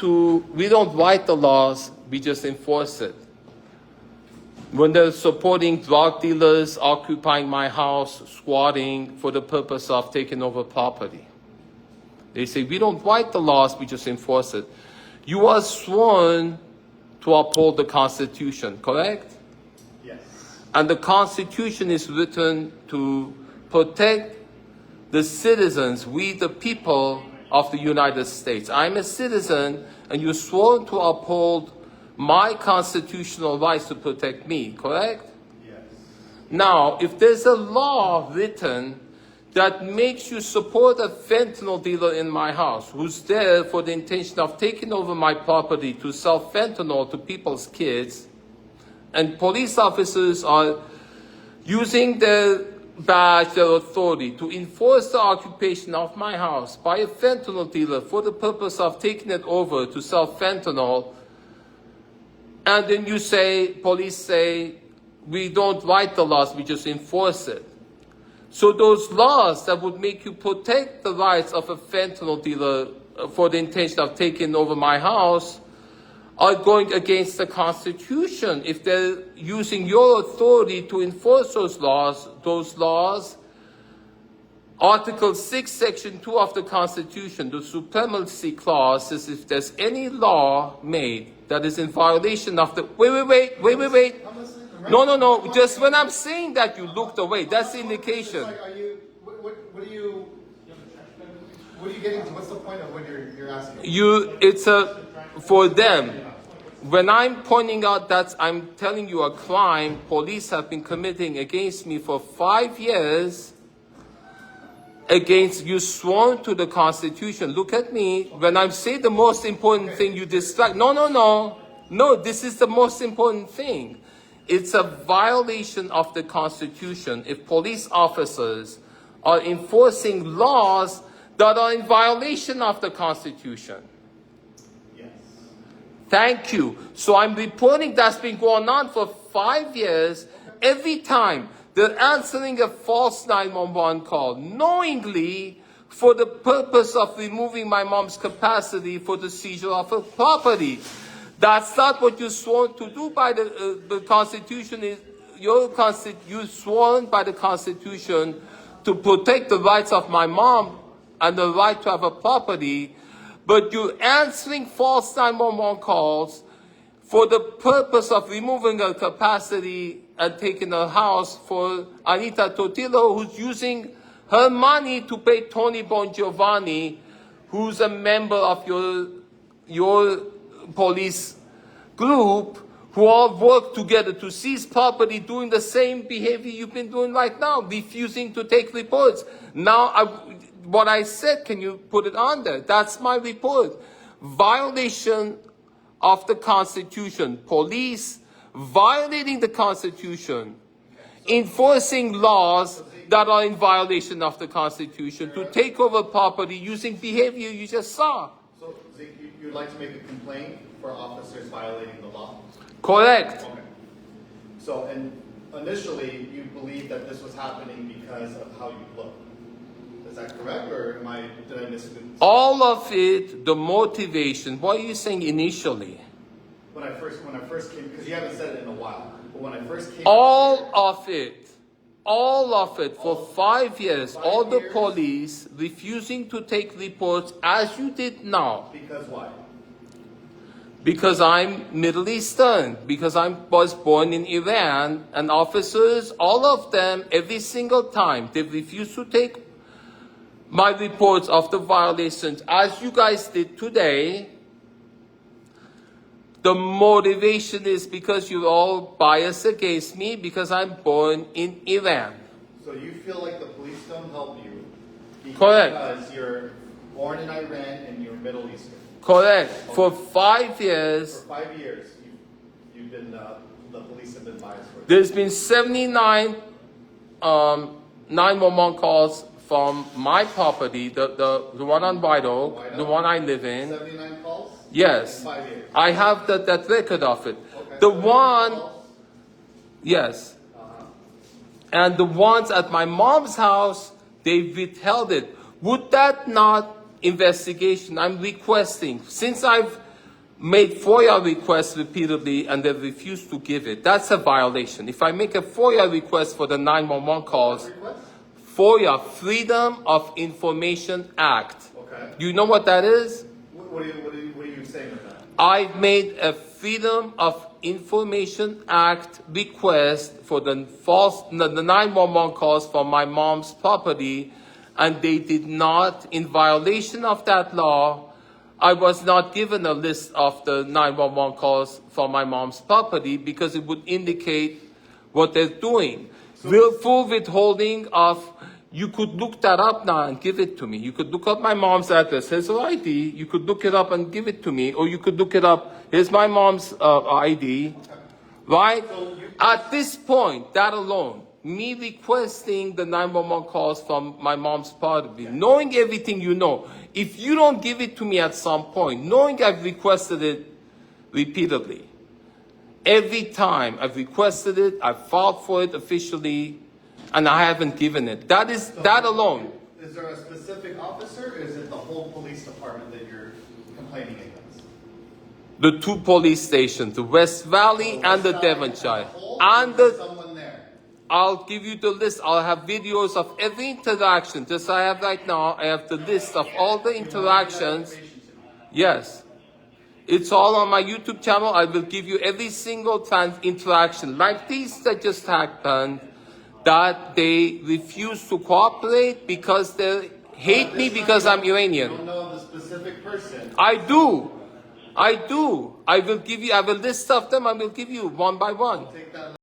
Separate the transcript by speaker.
Speaker 1: we don't write the laws, we just enforce it. When they're supporting drug dealers occupying my house, squatting for the purpose of taking over property, they say, we don't write the laws, we just enforce it. You are sworn to uphold the Constitution, correct?
Speaker 2: Yes.
Speaker 1: And the Constitution is written to protect the citizens, we the people of the United States. I'm a citizen, and you're sworn to uphold my constitutional rights to protect me, correct?
Speaker 2: Yes.
Speaker 1: Now, if there's a law written that makes you support a fentanyl dealer in my house who's there for the intention of taking over my property to sell fentanyl to people's kids, and police officers are using their badge, their authority to enforce the occupation of my house by a fentanyl dealer for the purpose of taking it over to sell fentanyl, and then you say, police say, we don't write the laws, we just enforce it. So those laws that would make you protect the rights of a fentanyl dealer for the intention of taking over my house are going against the Constitution. If they're using your authority to enforce those laws, Article 6, Section 2 of the Constitution, the Supremacy Clause, says if there's any law made that is in violation of the... Wait. No. Just when I'm saying that, you looked away. That's the indication.
Speaker 2: What are you getting to? What's the point of when you're asking?
Speaker 1: For them. When I'm pointing out that I'm telling you a crime police have been committing against me for 5 years, against you sworn to the Constitution. Look at me. When I say the most important thing, you distract. No, this is the most important thing. It's a violation of the Constitution if police officers are enforcing laws that are in violation of the Constitution.
Speaker 2: Yes.
Speaker 1: Thank you. So I'm reporting that's been going on for 5 years. Every time they're answering a false 911 call, knowingly for the purpose of removing my mom's capacity for the seizure of her property. That's not what you're sworn to do by the Constitution. You're sworn by the Constitution to protect the rights of my mom and the right to have a property, but you're answering false 911 calls for the purpose of removing her capacity and taking her house for Anita Totillo, who's using her money to pay Tony Bongiovanni, who's a member of your police group, who all work together to seize property, doing the same behavior you've been doing right now, refusing to take reports. Now, what I said, can you put it on there? That's my report. Violation of the Constitution. Police violating the Constitution. Enforcing laws that are in violation of the Constitution to take over property using behavior you just saw.
Speaker 2: So, Zeke, you'd like to make a complaint for officers violating the law?
Speaker 1: Correct.
Speaker 2: Okay. So, and initially, you believed that this was happening because of how you look. Is that correct, or did I miss it?
Speaker 1: All of it, the motivation. What are you saying initially?
Speaker 2: When I first came, because you haven't said it in a while, but when I first came...
Speaker 1: All of it, for 5 years, all the police refusing to take reports as you did now.
Speaker 2: Because why?
Speaker 1: Because I'm Middle Eastern, because I was born in Iran, and officers, all of them, every single time, they refuse to take my reports of the violations, as you guys did today. The motivation is because you're all biased against me because I'm born in Iran.
Speaker 2: So you feel like the police don't help you
Speaker 1: Correct.
Speaker 2: Because you're born in Iran and you're Middle Eastern.
Speaker 1: Correct. Okay. For 5 years.
Speaker 2: For 5 years, you've been the police have been biased for you.
Speaker 1: There's been 79 911 calls from my property, the one on White Oak, the one I live in.
Speaker 2: 79 calls?
Speaker 1: Yes.
Speaker 2: In 5 years.
Speaker 1: I have that record of it.
Speaker 2: Okay.
Speaker 1: The one, yes. And the ones at my mom's house, they withheld it. Would that not investigation, I'm requesting, since I've made FOIA requests repeatedly and they refused to give it. That's a violation. If I make a FOIA request for the 911 calls,
Speaker 2: Request?
Speaker 1: FOIA, Freedom of Information Act.
Speaker 2: Okay.
Speaker 1: You know what that is?
Speaker 2: What are you saying with that?
Speaker 1: I made a Freedom of Information Act request for the 911 calls from my mom's property, and they did not, in violation of that law, I was not given a list of the 911 calls from my mom's property because it would indicate what they're doing. Willful withholding of, you could look that up now and give it to me. You could look up my mom's address. Here's her ID. You could look it up and give it to me. Or you could look it up. Here's my mom's ID. Right? At this point, that alone, me requesting the 911 calls from my mom's property, knowing everything you know, if you don't give it to me at some point, knowing I've requested it repeatedly, every time I've requested it, I've filed for it officially, and I haven't given it. That is, that alone.
Speaker 2: Is there a specific officer, or is it the whole police department that you're complaining against?
Speaker 1: The two police stations, the West Valley and the Devonshire. And
Speaker 2: someone there.
Speaker 1: I'll give you the list. I'll have videos of every interaction. Just I have right now, I have the list of all the interactions. Yes. It's all on my YouTube channel. I will give you every single interaction. Like these that just happened, that they refuse to cooperate because they hate me because I'm Iranian.
Speaker 2: You don't know the specific person.
Speaker 1: I do. I will give you, I have a list of them. I will give you one by one.
Speaker 2: Take that